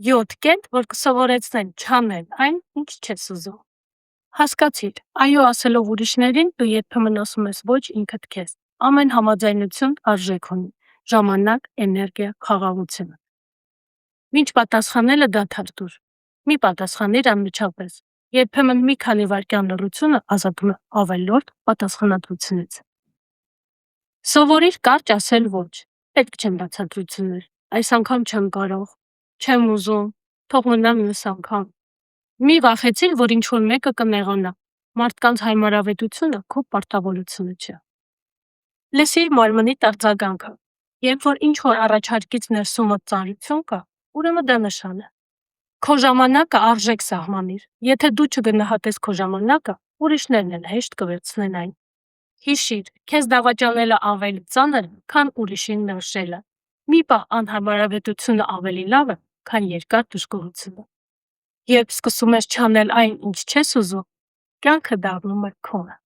7 կետ, որ կսովորեցնեն չանել այն, ինչ չես ուզում։ Հասկացիր, այո ասելով ուրիշներին, դու երբեմն ասում ես ոչ ինքդ քեզ։ Ամեն համաձայնություն արժեք ունի, ժամանակ, էներգիա, խաղաղություն։ Մինչ պատասխանելը դադար տուր։ Մի պատասխանիր անմիջապես։ Երբեմն մի քանի վայրկյան լռությունը ազատում է ավելորդ պատասխանատվությունից։ Սովորիր կարճ ասել ոչ։ Պետք չեն բացատրություններ։ Այս անգամ չեմ կարող, չեմ ուզում, թող մնա մյուս անգամ։ Մի վախեցիր, որ ինչ-որ մեկը կնեղանա։ Մարդկանց հայմարավետությունը քո պարտավորությունը չէ։ Լսիր մարմնի արձագանքը։ Երբ որ ինչ-որ առաջարկից ներսումդ ծանրություն կա, ուրեմն դա նշան է։ Քո ժամանակը արժեք սահմանիր։ Եթե դու չգնահատես քո ժամանակը, ուրիշներն էլ հեշտ կվերցնեն այն։ Հիշիր, քեզ դավաճանելը ավելի ծանր է, քան ուրիշին մերժելը։ Մի պահ անհարմարավետությունը ավելի լավ է, քան երկար դժգոհությունը։ Երբ սկսում ես չանել այն, ինչ չես ուզում, կյանքը դառնում է քոնը։